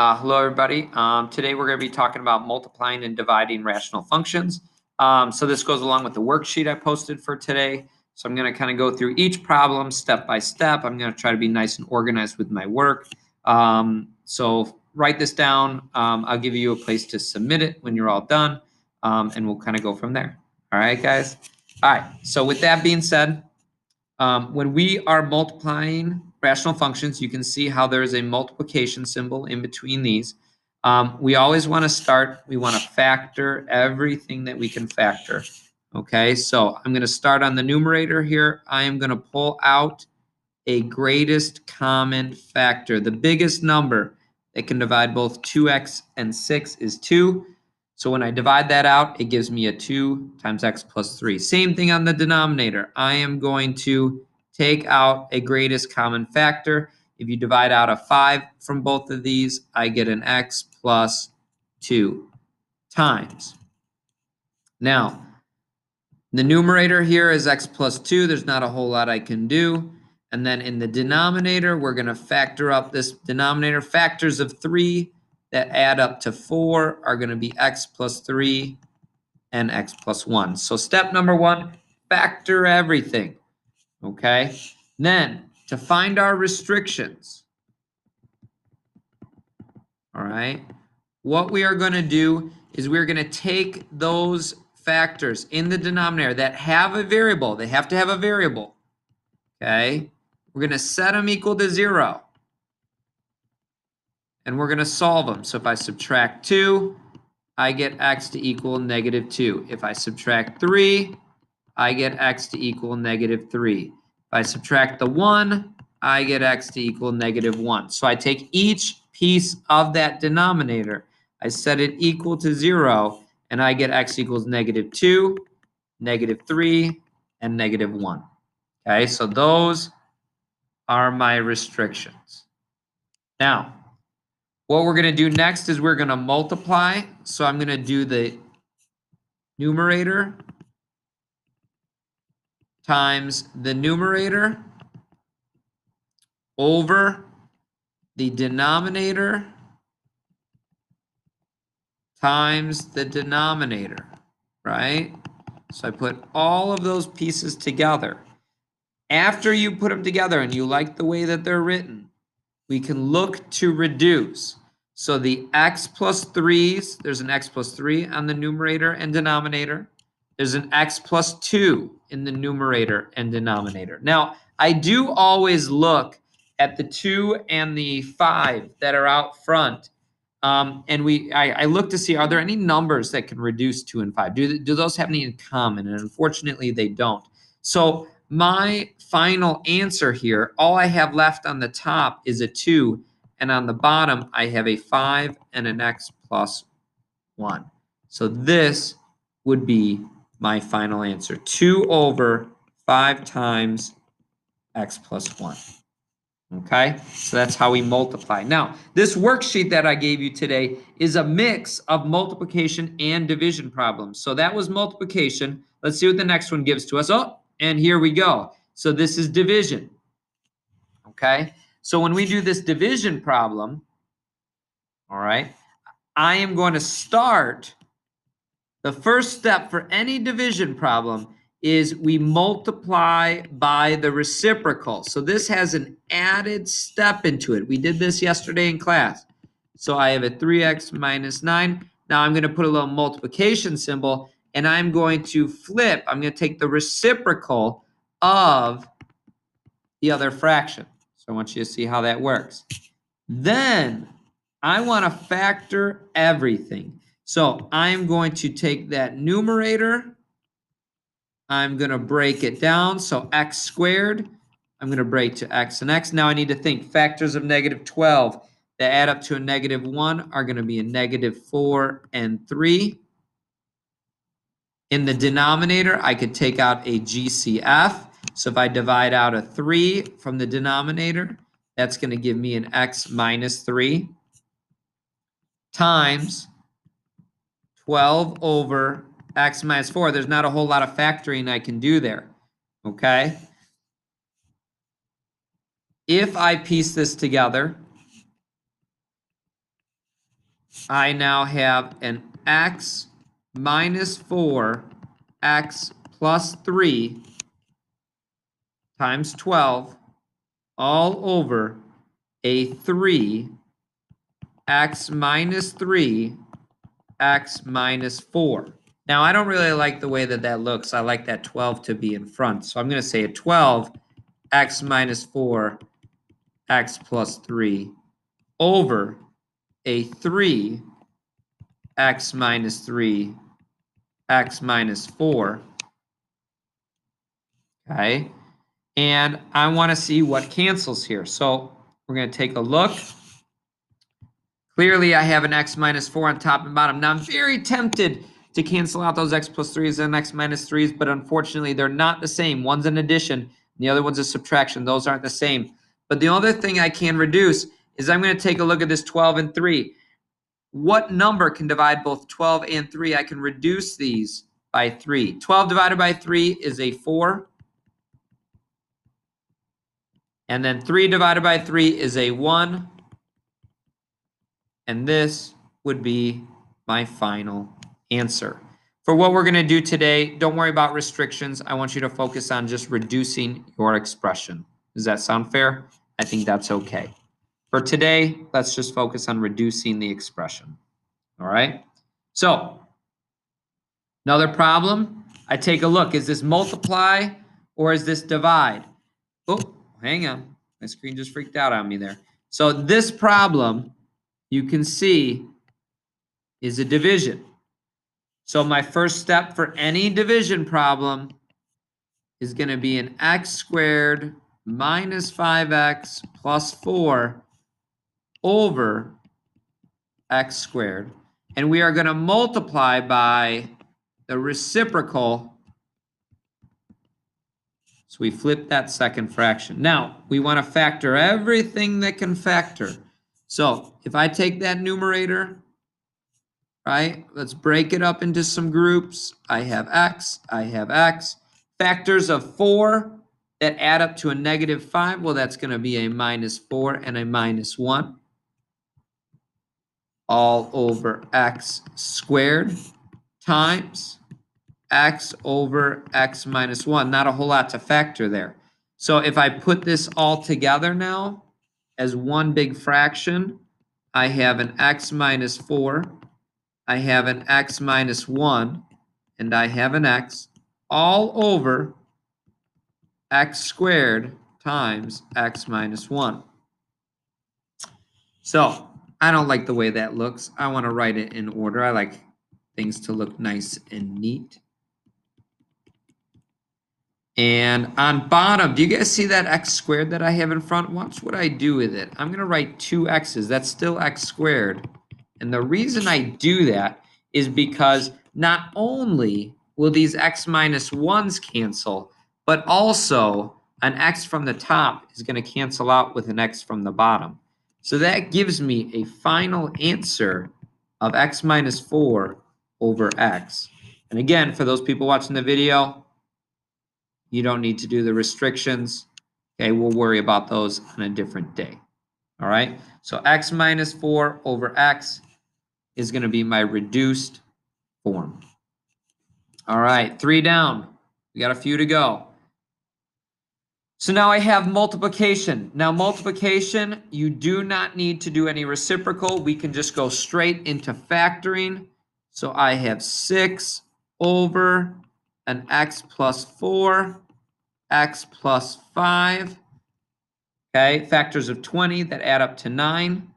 Hello, everybody. Today we're going to be talking about multiplying and dividing rational functions. So this goes along with the worksheet I posted for today. So I'm going to kind of go through each problem step by step. I'm going to try to be nice and organized with my work. So write this down. I'll give you a place to submit it when you're all done, and we'll kind of go from there. All right, guys? All right. So with that being said, when we are multiplying rational functions, you can see how there's a multiplication symbol in between these. We always want to start, we want to factor everything that we can factor. Okay, so I'm going to start on the numerator here. I am going to pull out a greatest common factor. The biggest number that can divide both 2x and 6 is 2. So when I divide that out, it gives me a 2 times x plus 3. Same thing on the denominator. I am going to take out a greatest common factor. If you divide out a 5 from both of these, I get an x plus 2 times. Now, the numerator here is x plus 2. There's not a whole lot I can do. And then in the denominator, we're going to factor up this denominator. Factors of 3 that add up to 4 are going to be x plus 3 and x plus 1. So step number 1, factor everything. Okay? Then, to find our restrictions, all right, what we are going to do is we're going to take those factors in the denominator that have a variable. They have to have a variable. Okay? We're going to set them equal to 0. And we're going to solve them. So if I subtract 2, I get x to equal negative 2. If I subtract 3, I get x to equal negative 3. If I subtract the 1, I get x to equal negative 1. So I take each piece of that denominator, I set it equal to 0, and I get x equals negative 2, negative 3, and negative 1. Okay, so those are my restrictions. Now, what we're going to do next is we're going to multiply. So I'm going to do the numerator times the numerator over the denominator times the denominator, right? So I put all of those pieces together. After you put them together and you like the way that they're written, we can look to reduce. So the x plus 3's, there's an x plus 3 on the numerator and denominator. There's an x plus 2 in the numerator and denominator. Now, I do always look at the 2 and the 5 that are out front. And I look to see, are there any numbers that can reduce 2 and 5? Do those have any in common? And unfortunately, they don't. So my final answer here, all I have left on the top is a 2, and on the bottom, I have a 5 and an x plus 1. So this would be my final answer, 2 over 5 times x plus 1. Okay, so that's how we multiply. Now, this worksheet that I gave you today is a mix of multiplication and division problems. So that was multiplication. Let's see what the next one gives to us. Oh, and here we go. So this is division. Okay, so when we do this division problem, all right, I am going to start. The first step for any division problem is we multiply by the reciprocal. So this has an added step into it. We did this yesterday in class. So I have a 3x minus 9. Now I'm going to put a little multiplication symbol, and I'm going to flip. I'm going to take the reciprocal of the other fraction. So I want you to see how that works. Then I want to factor everything. So I'm going to take that numerator. I'm going to break it down. So x squared, I'm going to break to x and x. Now I need to think factors of negative 12 that add up to a negative 1 are going to be a negative 4 and 3. In the denominator, I could take out a GCF. So if I divide out a 3 from the denominator, that's going to give me an x minus 3 times 12 over x minus 4. There's not a whole lot of factoring I can do there, okay? If I piece this together, I now have an x minus 4, x plus 3 times 12 all over a 3, x minus 3, x minus 4. Now, I don't really like the way that that looks. I like that 12 to be in front. So I'm going to say a 12, x minus 4, x plus 3 over a 3, x minus 3, x minus 4. Okay. And I want to see what cancels here. So we're going to take a look. Clearly, I have an x minus 4 on top and bottom. Now, I'm very tempted to cancel out those x plus 3s and x minus 3s, but unfortunately, they're not the same. One's an addition, and the other one's a subtraction. Those aren't the same. But the other thing I can reduce is I'm going to take a look at this 12 and 3. What number can divide both 12 and 3? I can reduce these by 3. 12 divided by 3 is a 4. And then 3 divided by 3 is a 1. And this would be my final answer. For what we're going to do today, don't worry about restrictions. I want you to focus on just reducing your expression. Does that sound fair? I think that's okay. For today, let's just focus on reducing the expression. All right? So, another problem, I take a look. Is this multiply or is this divide? Oh, hang on. My screen just freaked out on me there. So this problem, you can see, is a division. So my first step for any division problem is going to be an x squared minus 5x plus 4 over x squared. And we are going to multiply by the reciprocal. So we flip that second fraction. Now, we want to factor everything that can factor. So if I take that numerator, right, let's break it up into some groups. I have x, I have x. Factors of 4 that add up to a negative 5, well, that's going to be a minus 4 and a minus 1. All over x squared times x over x minus 1. Not a whole lot to factor there. So if I put this all together now as one big fraction, I have an x minus 4, I have an x minus 1, and I have an x all over x squared times x minus 1. So I don't like the way that looks. I want to write it in order. I like things to look nice and neat. And on bottom, do you guys see that x squared that I have in front? Watch what I do with it. I'm going to write 2x's. That's still x squared. And the reason I do that is because not only will these x minus 1s cancel, but also an x from the top is going to cancel out with an x from the bottom. So that gives me a final answer of x minus 4 over x. And again, for those people watching the video, you don't need to do the restrictions. Okay, we'll worry about those on a different day. All right, so x minus 4 over x is going to be my reduced form. All right, 3 down. We got a few to go. So now I have multiplication. Now multiplication, you do not need to do any reciprocal. We can just go straight into factoring. So I have 6 over an x plus 4, x plus 5. Okay, factors of 20 that add up to 9.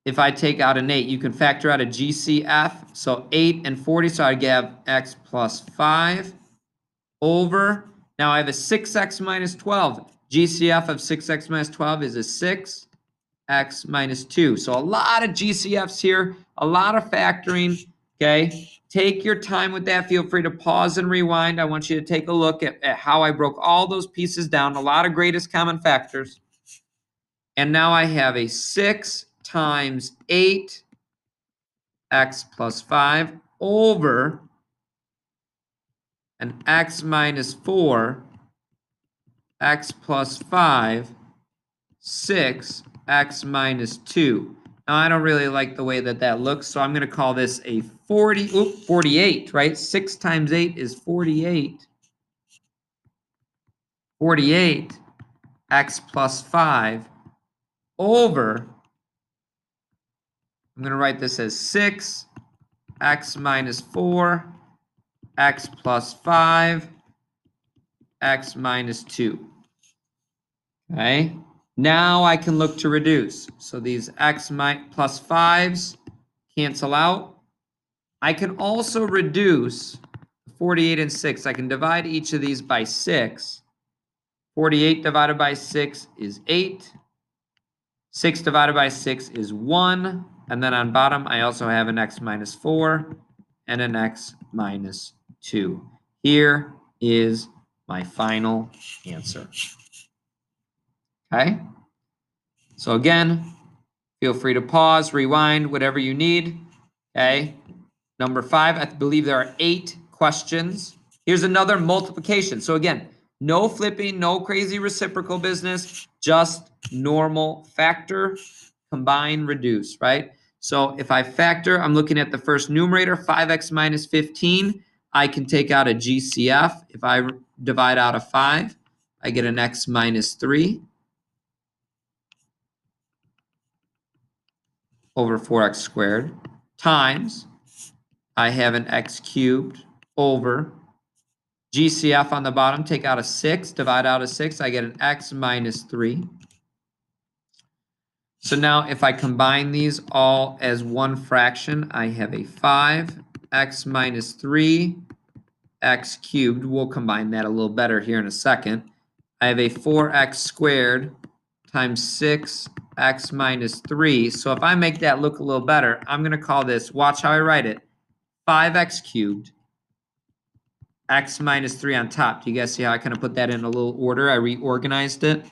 If I take out an 8, you can factor out a GCF. So 8 and 40, so I have x plus 5 over. Now I have a 6x minus 12. GCF of 6x minus 12 is a 6x minus 2. So a lot of GCFs here, a lot of factoring. Okay, take your time with that. Feel free to pause and rewind. I want you to take a look at how I broke all those pieces down. A lot of greatest common factors. And now I have a 6 times 8 x plus 5 over an x minus 4 x plus 5 6 x minus 2. Now, I don't really like the way that that looks, so I'm going to call this a 48, right? 6 times 8 is 48. 48 x plus 5 over, I'm going to write this as 6 x minus 4 x plus 5 x minus 2. Okay, now I can look to reduce. So these x plus 5s cancel out. I can also reduce 48 and 6. I can divide each of these by 6. 48 divided by 6 is 8. 6 divided by 6 is 1. And then on bottom, I also have an x minus 4 and an x minus 2. Here is my final answer. Okay? So again, feel free to pause, rewind, whatever you need. Okay? Number 5, I believe there are 8 questions. Here's another multiplication. So again, no flipping, no crazy reciprocal business, just normal factor, combine, reduce, right? So if I factor, I'm looking at the first numerator, 5x minus 15. I can take out a GCF. If I divide out a 5, I get an x minus 3 over 4x squared times I have an x cubed over GCF on the bottom, take out a 6, divide out a 6, I get an x minus 3. So now if I combine these all as one fraction, I have a 5x minus 3 x cubed. We'll combine that a little better here in a second. I have a 4x squared times 6x minus 3. So if I make that look a little better, I'm going to call this, watch how I write it, 5x cubed, x minus 3 on top. Do you guys see how I kind of put that in a little order? I reorganized it.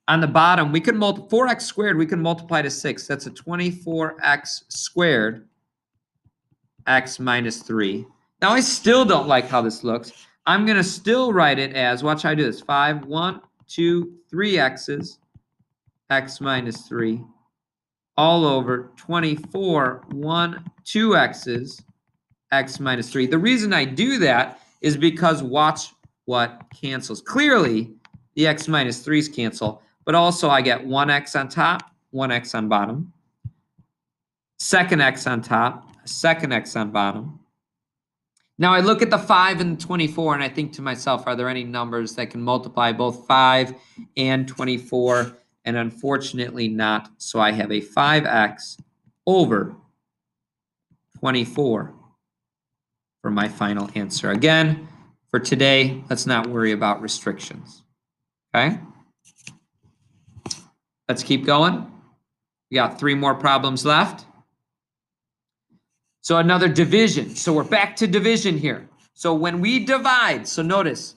On the bottom, we can multiply 4x squared, we can multiply to 6. That's a 24x squared, x minus 3. Now, I still don't like how this looks. I'm going to still write it as, watch how I do this, 5, 1, 2, 3 x's, x minus 3, all over 24, 1, 2 x's, x minus 3. The reason I do that is because watch what cancels. Clearly, the x minus 3's cancel, but also I get 1x on top, 1x on bottom, second x on top, second x on bottom. Now I look at the 5 and 24 and I think to myself, are there any numbers that can multiply both 5 and 24? And unfortunately not. So I have a 5x over 24 for my final answer. Again, for today, let's not worry about restrictions. Okay? Let's keep going. We got 3 more problems left. So another division. So we're back to division here. So when we divide, so notice,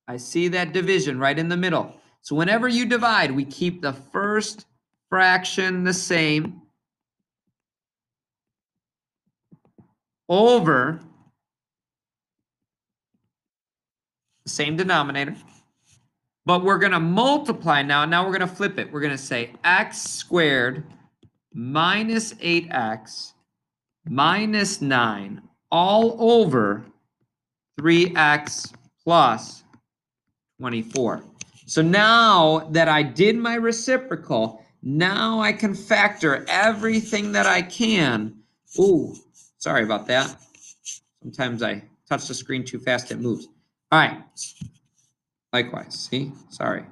I see that division right in the middle. So whenever you divide, we keep the first fraction the same over the same denominator. But we're going to multiply now. Now we're going to flip it. We're going to say x squared minus 8x minus 9 all over 3x plus 24. So now that I did my reciprocal, now I can factor everything that I can. Ooh, sorry about that. Sometimes I touch the screen too fast, it moves. All right. Likewise, see? Sorry.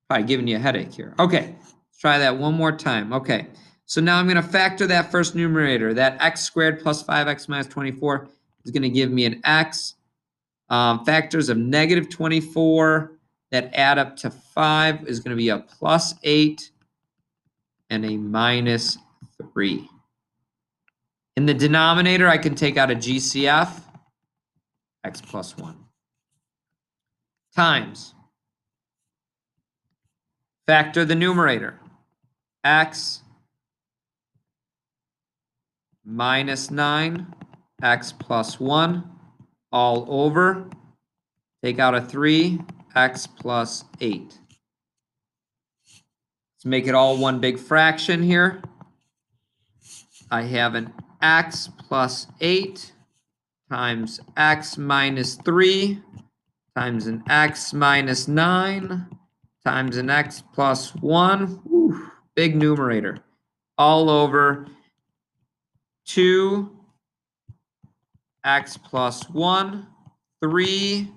Probably giving you a headache here. Okay, let's try that one more time. Okay, so now I'm going to factor that first numerator. That x squared plus 5x minus 24 is going to give me an x. Factors of negative 24 that add up to 5 is going to be a plus 8 and a minus 3. In the denominator, I can take out a GCF, x plus 1, times. Factor the numerator, x minus 9, x plus 1, all over. Take out a 3, x plus 8. Let's Let's make it all one big fraction here. I have an x plus 8 times x minus 3 times an x minus 9 times an x plus 1. Whew, big numerator. All over 2 x plus 1, 3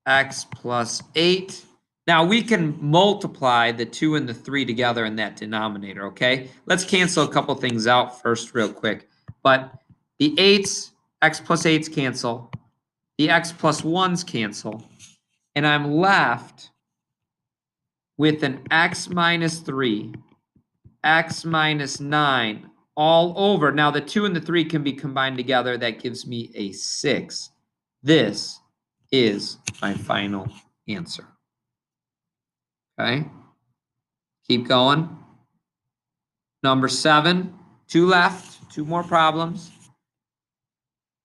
x plus 8. Now we can multiply the 2 and the 3 together in that denominator, okay? Let's cancel a couple things out first real quick. But the 8's, x plus 8's cancel. The x plus 1's cancel. And I'm left with an x minus 3, x minus 9, all over. Now the 2 and the 3 can be combined together. That gives me a 6. This is my final answer. Okay, keep going. Number 7, 2 left, 2 more problems.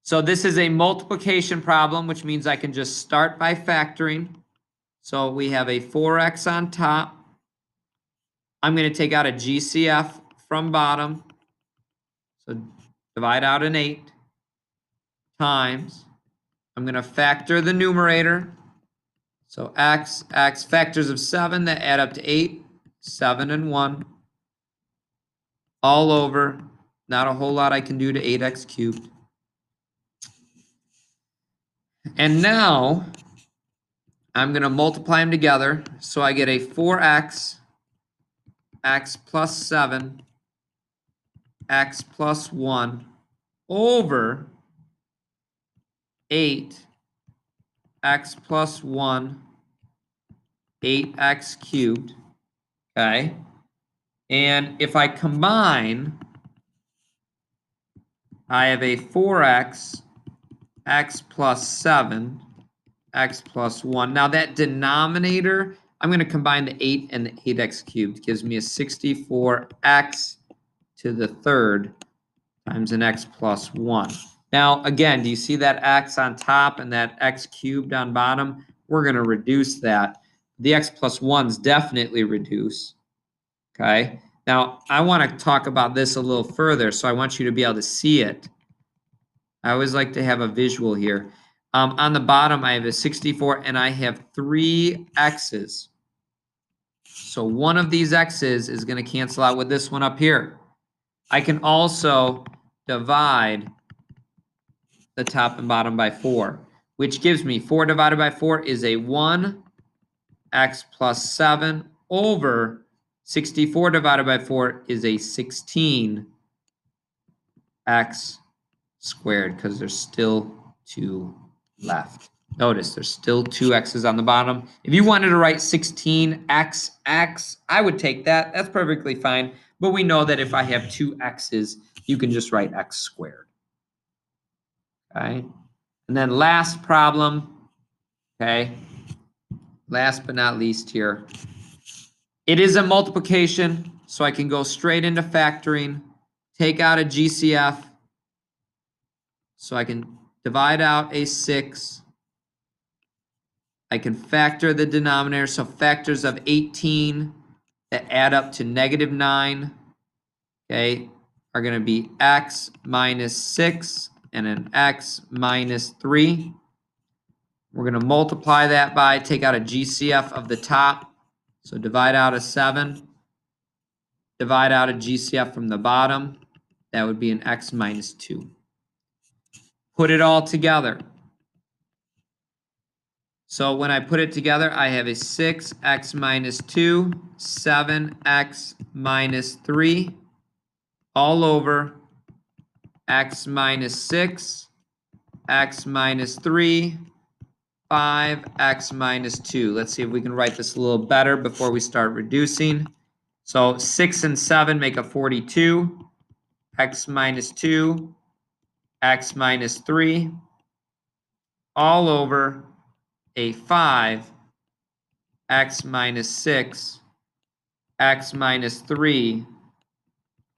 So this is a multiplication problem, which means I can just start by factoring. So we have a 4x on top. I'm going to take out a GCF from bottom. So divide out an 8 times. I'm going to factor the numerator. So x factors of 7 that add up to 8, 7 and 1. All over, not a whole lot I can do to 8x cubed. And now I'm going to multiply them together. So I get a 4x, x plus 7, x plus 1 over 8, x plus 1, 8x cubed. Okay. And if I combine, I have a 4x, x plus 7, x plus 1. Now that denominator, I'm going to combine the 8 and the 8x cubed. It gives me a 64x to the third times an x plus 1. Now, again, do you see that x on top and that x cubed on bottom? We're going to reduce that. The x plus 1's definitely reduce. Okay. Now, I want to talk about this a little further, so I want you to be able to see it. I always like to have a visual here. On the bottom, I have a 64, and I have 3 x's. So one of these x's is going to cancel out with this one up here. I can also divide the top and bottom by 4, which gives me 4 divided by 4 is a 1, x plus 7 over 64 divided by 4 is a 16 x squared, because there's still 2 left. Notice there's still 2 x's on the bottom. If you wanted to write 16xx, I would take that. That's perfectly fine. But we know that if I have 2 x's, you can just write x squared. Okay. And then last problem. Okay. Last but not least here. It is a multiplication, so I can go straight into factoring, take out a GCF. So I can divide out a 6. I can factor the denominator. So factors of 18 that add up to -9, okay, are going to be x minus 6 and an x minus 3. We're going to multiply that by, take out a GCF of the top. So divide out a 7. Divide out a GCF from the bottom. That would be an x minus 2. Put it all together. So when I put it together, I have a 6x minus 2, 7x minus 3, all over x minus 6, x minus 3, 5x minus 2. Let's see if we can write this a little better before we start reducing. So 6 and 7 make a 42, x minus 2, x minus 3, all over a 5, x minus 6, x minus 3,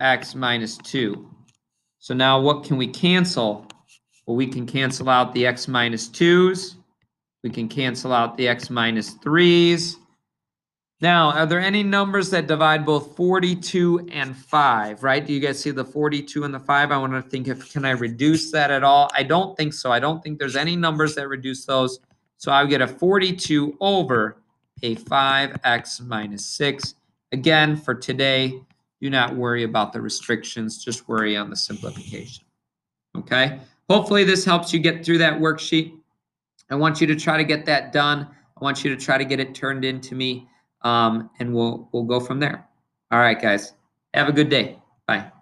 x minus 2. So now what can we cancel? Well, we can cancel out the x minus 2's. We can cancel out the x minus 3's. Now, are there any numbers that divide both 42 and 5, right? Do you guys see the 42 and the 5? I want to think can I reduce that at all? I don't think so. I don't think there's any numbers that reduce those. So I would get a 42 over a 5x minus 6. Again, for today, do not worry about the restrictions. Just worry on the simplification. Okay? Hopefully this helps you get through that worksheet. I want you to try to get that done. I want you to try to get it turned into me, and we'll go from there. All right, guys. Have a good day. Bye.